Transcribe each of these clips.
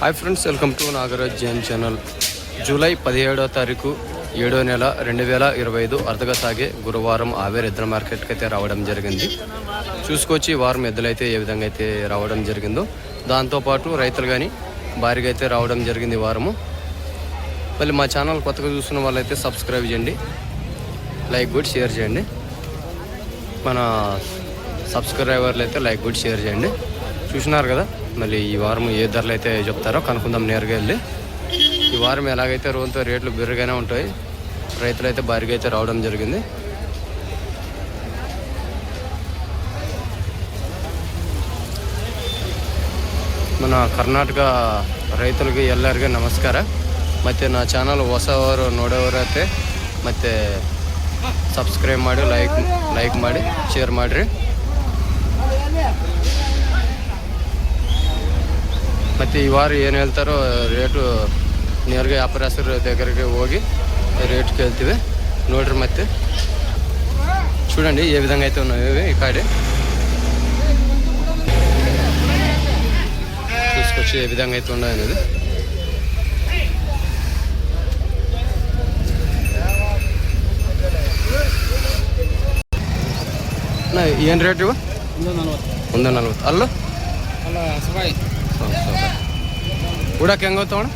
Hi friends, welcome to Nagaraj Jain channel. July 17వ తారీఖు 7వ నెల 2025 అర్ధగా సాగే గురువారం ఆవేర్ ఎద్దుల మార్కెట్కి అయితే రావడం జరిగింది. చూసుకొచ్చి వారం ఎద్దులైతే ఏ విధంగా అయితే రావడం జరిగిందో, దాంతోపాటు రైతులు కానీ భారీగా అయితే రావడం జరిగింది వారము. మళ్ళీ మా ఛానల్ కొత్తగా చూస్తున్న వాళ్ళైతే సబ్స్క్రైబ్ చేయండి, లైక్ కూడా షేర్ చేయండి. మన సబ్స్క్రైబర్లు అయితే లైక్ కూడా షేర్ చేయండి. చూసినారు కదా, మళ్ళీ ఈ వారం ఏ ధరలు అయితే చెప్తారో కనుక్కుందాం నేరుగా వెళ్ళి. ఈ వారం ఎలాగైతే రోజుతో రేట్లు బిర్రగానే ఉంటాయి, రైతులు అయితే భారీగా అయితే రావడం జరిగింది. మన ಕರ್ನಾಟಕ ರೈತರಿಗೆ ಎಲ್ಲರಿಗೂ ನಮಸ್ಕಾರ. ಮತ್ತು ನಾ ಚಾನಲ್ ಹೊಸವರು ನೋಡೋರೈತೆ ಮತ್ತು ಸಬ್ಸ್ಕ್ರೈಬ್ ಮಾಡಿ, ಲೈಕ್ ಮಾಡಿ, ಶೇರ್ ಮಾಡಿರಿ. ಮತ್ತು ಈ ವಾರ ಏನು ಹೇಳ್ತಾರೋ ರೇಟು ನೇರಿಗೆ ವ್ಯಾಪಾರಸ್ಥರ దగ్గరికి ಹೋಗಿ రేటు ಕೇಳ್ತೀವಿ ನೋಡ್ರಿ. ಮತ್ತೆ చూడండి ఏ విధంగా అయితే ఉన్నాయి ఈ కాడి తీసుకొచ్చి ఏ విధంగా అయితే ఉన్నాయి అనేది. ಏನು ರೇಟ್ ಇವ? 140. ಅಲ್ಲ ಉಡಕ್ಕೆ ಹೆಂಗೆ ಹೋಗ್ತಾವಣ?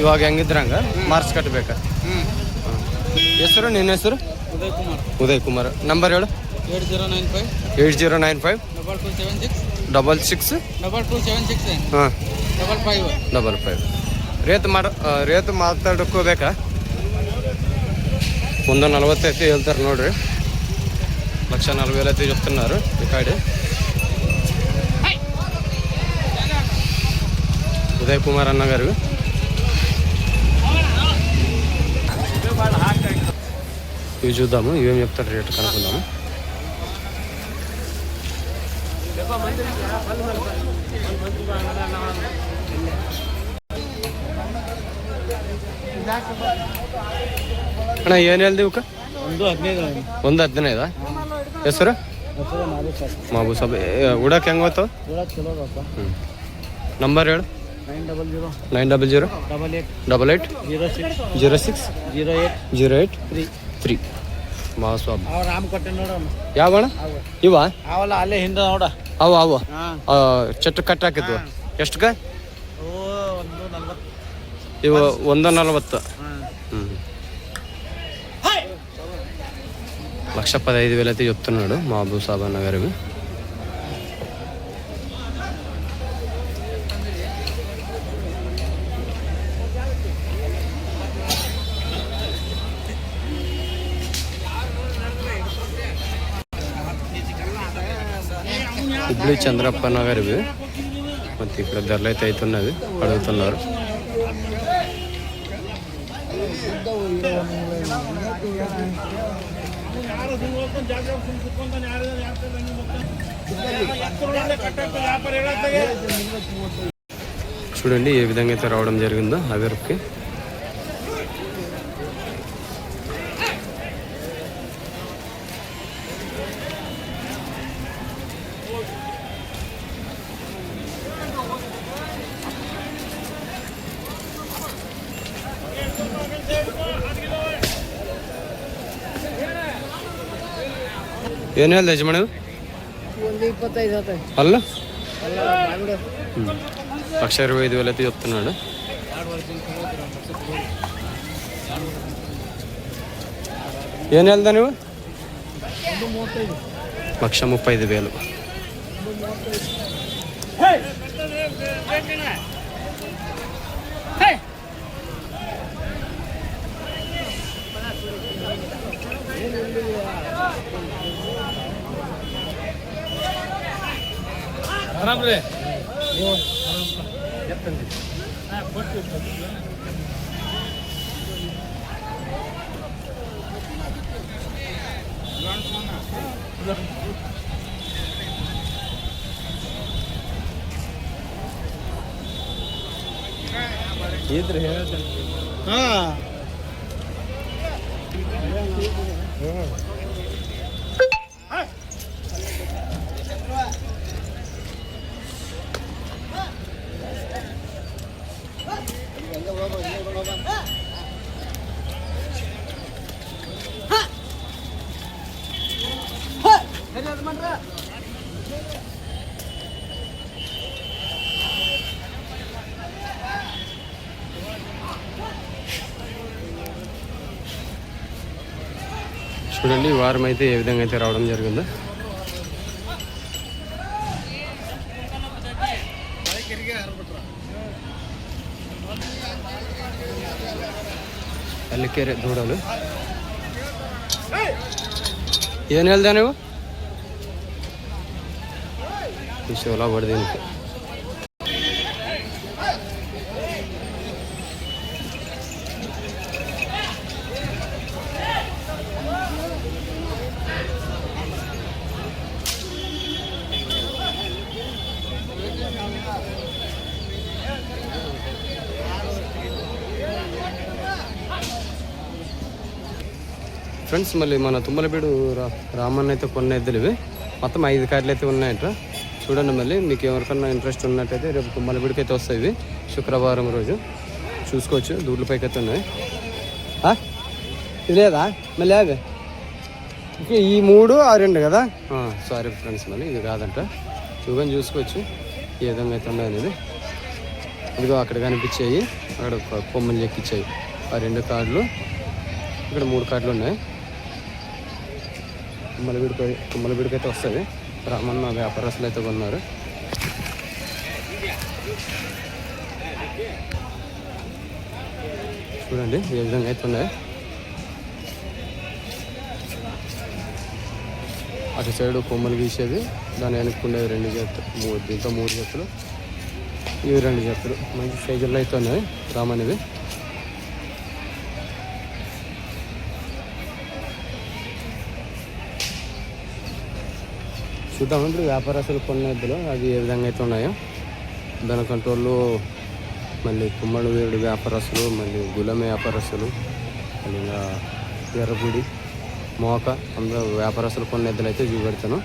ಇವಾಗ ಹೆಂಗಿದ್ರಂಗ ಮಾರ್ಕ್ಸ್ ಕಟ್ಟಬೇಕಾ? ಹೆಸರು ನಿನ್ನ ಹೆಸರು? ಉದಯ್ ಕುಮಾರ್. ನಂಬರ್ ಹೇಳು. 8095 66 ಹಾಂ 55. ರೇಟ್ ಮಾತಾಡ್ಕೋಬೇಕಾ? 140 అయితే వెళ్తారు ನೋಡ್ರಿ. 140,000 అయితే చెప్తున్నారు ఈ కాడి. ఉదయ్ కుమార్ అన్న గారు. ఇవి చూద్దాము, ఇవేం చెప్తారు రేటు కనుక్కుందాము. ಅಣ್ಣ ಏನು ಹೇಳ್ದಿ ಇವಕ್ಕ? 115. ಹೆಸರು? ಮಾಬು ಸಾಬ್. ಉಡಕ್ಕೆ ಹೆಂಗೆ ಹೋಗ್ತಾವ? ನಂಬರ್ ಹೇಳು. 900 88 06 08 3. ಮಾಸ್ವಾಬ್ ಯಾವಣ ಇವ? ಅಲ್ಲೇ ಹಿಂದೆ ನೋಡ. ಅವು ಚಟ್ಟು ಕಟ್ಟಾಕಿದ್ವು. ಎಷ್ಟಕ್ಕೆ ಇವು? 140. 115,000 అయితే చెప్తున్నాడు మహబూబ్ సాబ్ అన్న గారు. ಹುಬ್ಳಿ ಚಂದ್ರಪ್ಪ ನಗರವಿ. ಮತ್ತು ఇక్కడ ధరలు అయితే అవుతున్నవి, అడుగుతున్నారు. చూడండి ఏ విధంగా అయితే రావడం జరిగిందో అవేర్కి. ಏನು ಹೇಳ್ದೆ ಯಜಮಾನ? 125 ಅಲ್ಲ 125,000 అయితే చెప్తున్నాడు. ಏನು ಹೇಳ್ದ ನೀವು? 135,000. ಆರಾಮ್ರಿ ಇದ್ರಿ ಹೇಳ್ತೇನೆ. ಹಾಂ చూడండి ఈ వారం అయితే ఏ విధంగా అయితే రావడం జరిగిందో. అల్లికేరే దూడలు ఏం వెళ్దా నువ్వు షోలా పడది. ఫ్రెండ్స్ మళ్ళీ మన తుమ్మలబీడు రామన్న అయితే కొన్ని ఎద్దులు ఇవి మొత్తం 5 కార్లు అయితే ఉన్నాయంట. చూడండి మళ్ళీ మీకు ఎవరికన్నా ఇంట్రెస్ట్ ఉన్నట్టయితే రేపు తుమ్మలబీడికి అయితే వస్తాయి ఇవి. శుక్రవారం రోజు చూసుకోవచ్చు. దూడ్ల పైకి అయితే ఉన్నాయి. ఇది లేదా మళ్ళీ అవి ఈ 3 ఆ 2 కదా. సారీ ఫ్రెండ్స్ మళ్ళీ ఇది కాదంట. చూగని చూసుకోవచ్చు ఏ విధంగా అయితే ఉన్నాయి అనేది. ఇదిగో అక్కడ కనిపించాయి, అక్కడ కొమ్మలు చెక్కిచ్చాయి ఆ 2 కార్డులు. ఇక్కడ 3 కార్డులు ఉన్నాయి. తుమ్మలబీడికి అయితే వస్తుంది. రామన్న వ్యాపారస్తులు అయితే కొన్నారు. చూడండి ఏ విధంగా అయితే ఉన్నాయి. అటు సైడు కొమ్మలు గీసేది, దాని వెనుక్కుండేవి 2 జతలు, దీంతో 3 జతలు, ఇవి 2 జతలు. మంచి సైజుల్లో అయితే ఉన్నాయి రామన్నవి. చూద్దాం ఇప్పుడు వ్యాపారస్తులు కొన్ని ఎద్దులు అవి ఏ విధంగా అయితే ఉన్నాయో. దాని కంట్రోల్లో మళ్ళీ కుమ్మడి వేరుడు వ్యాపారస్తులు, మళ్ళీ గులమే వ్యాపారస్తులు, మళ్ళీ ఇంకా ఎర్రపూడి మోక అందరూ వ్యాపారస్తులు కొన్ని ఎద్దులు అయితే చూపెడతాను.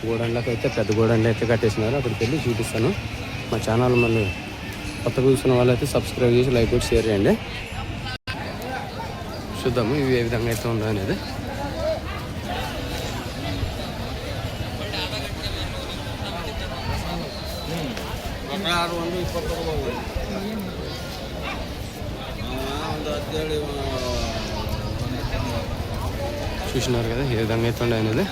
గోడండ్లకు అయితే పెద్ద గోడండ్లు అయితే కట్టేసినారు, అక్కడికి వెళ్ళి చూపిస్తాను. మా ఛానల్ మళ్ళీ కొత్తగా చూసిన వాళ్ళైతే సబ్స్క్రైబ్ చేసి లైక్ కొట్టి షేర్ చేయండి. చూద్దాము ఇవి ఏ విధంగా అయితే ఉందో అనేది. చూసినారు కదా ఏ విధంగా అయితే ఉండే అనేది.